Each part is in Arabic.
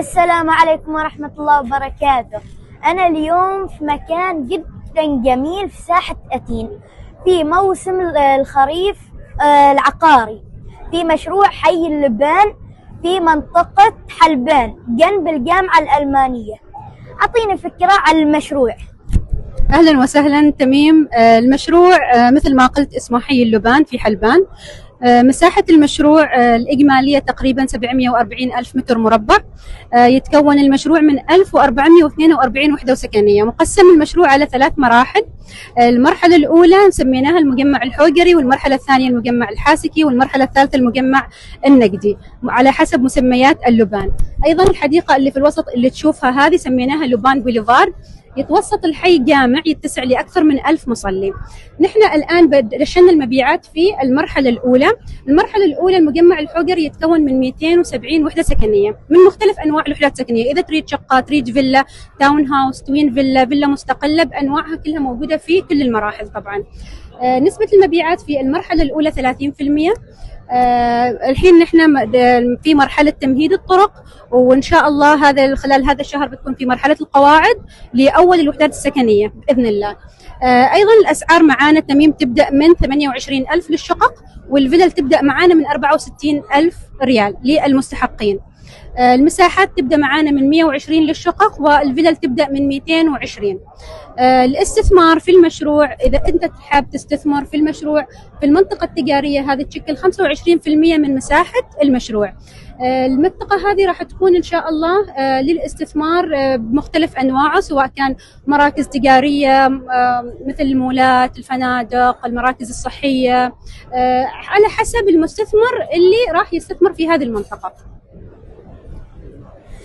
السلام عليكم ورحمة الله وبركاته. أنا اليوم في مكان جدا جميل في ساحة أتين في موسم الخريف العقاري، في مشروع حي اللبان في منطقة حلبان جنب الجامعة الألمانية. أعطيني فكرة عن المشروع. أهلا وسهلا تميم. المشروع مثل ما قلت اسمه حي اللبان في حلبان. مساحة المشروع الإجمالية تقريبا 740 ألف متر مربع. يتكون المشروع من 1442 وحدة سكنية. مقسم المشروع على 3 مراحل. المرحلة الأولى سميناها المجمع الحوجري، والمرحلة الثانية المجمع الحاسكي، والمرحلة الثالثة المجمع النقدي على حسب مسميات اللبان. أيضا الحديقة اللي في الوسط اللي تشوفها هذه سميناها لبان بوليفارد. يتوسط الحي جامع يتسع لأكثر من 1000 مصلي. نحن الآن دشنا المبيعات في المرحلة الأولى. المرحلة الأولى المجمع الحوجري يتكون من 270 وحدة سكنية من مختلف أنواع الوحدات السكنية. إذا تريد شقة، تريد فيلا، تاون هاوس، توين فيلا، فيلا مستقلة، بأنواعها كلها موجودة في كل المراحل. طبعا نسبة المبيعات في المرحلة الأولى 30%. الحين نحن في مرحلة تمهيد الطرق، وإن شاء الله خلال هذا الشهر بتكون في مرحلة القواعد لأول الوحدات السكنية بإذن الله. أيضا الأسعار معانا تميم تبدأ من 28 ألف للشقق، والفيلل تبدأ معانا من 64 ألف ريال للمستحقين. المساحات تبدأ معانا من 120 للشقق، والفيلل تبدأ من 220. الاستثمار في المشروع، إذا أنت حاب تستثمر في المشروع في المنطقة التجارية هذه تشكل 25% من مساحة المشروع. المنطقة هذه راح تكون إن شاء الله للاستثمار بمختلف أنواعه، سواء كان مراكز تجارية مثل المولات، الفنادق، المراكز الصحية، على حسب المستثمر اللي راح يستثمر في هذه المنطقة.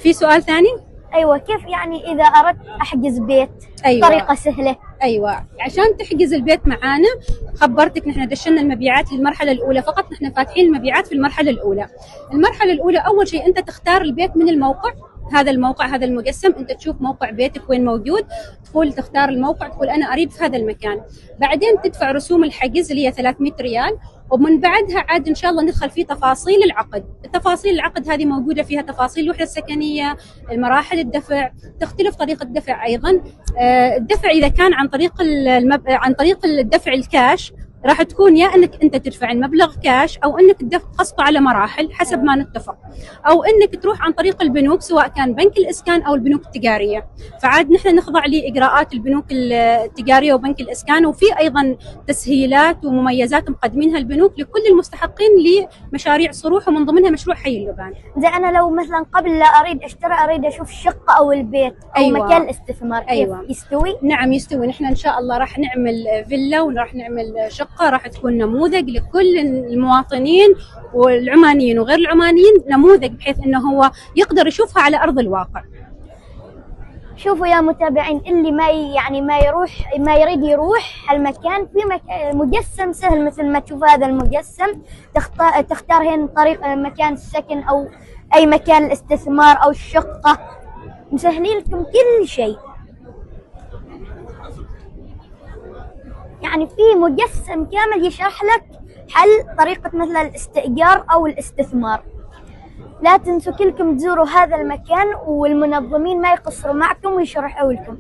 في سؤال ثاني؟ أيوة، كيف يعني إذا أردت أحجز بيت؟ أيوة. طريقة سهلة. أيوة، عشان تحجز البيت معانا خبرتك نحن دشنا المبيعات للمرحلة الأولى فقط. نحن فاتحين المبيعات في المرحلة الأولى. المرحلة الأولى أول شيء أنت تختار البيت من الموقع. هذا الموقع، هذا المقسم، أنت تشوف موقع بيتك وين موجود، تقول تختار الموقع، تقول أنا أريد في هذا المكان. بعدين تدفع رسوم الحجز اللي هي 300 ريال، ومن بعدها عاد إن شاء الله ندخل في تفاصيل العقد. التفاصيل العقد هذه موجودة فيها تفاصيل الوحدة السكنية، المراحل الدفع، تختلف طريقة الدفع أيضا. الدفع إذا كان عن طريق الدفع الكاش راح تكون يا انك انت تدفع المبلغ كاش، او انك تقسطه على مراحل حسب ما نتفق، او انك تروح عن طريق البنوك سواء كان بنك الاسكان او البنوك التجاريه. فعاد نحن نخضع لاجراءات البنوك التجاريه وبنك الاسكان، وفي ايضا تسهيلات ومميزات مقدمينها البنوك لكل المستحقين لمشاريع صروح، ومن ضمنها مشروع حي اللبان. زي انا لو مثلا قبل لا اريد اشتري، اريد اشوف الشقه او البيت او أيوة. مكان الاستثمار، كيف أيوة. يستوي؟ نعم يستوي. نحن ان شاء الله راح نعمل فيلا وراح نعمل شقه راح تكون نموذج لكل المواطنين والعمانيين وغير العمانيين، نموذج بحيث انه هو يقدر يشوفها على ارض الواقع. شوفوا يا متابعين، اللي ما يريد يروح المكان في مجسم سهل مثل ما تشوف هذا المجسم. تختار هنا طريق مكان السكن او اي مكان الاستثمار او الشقة، مسهلين لكم كل شيء. يعني في مجسم كامل يشرح لك حل طريقة مثل الاستئجار او الاستثمار. لا تنسوا كلكم تزوروا هذا المكان، والمنظمين ما يقصروا معكم ويشرحوا لكم.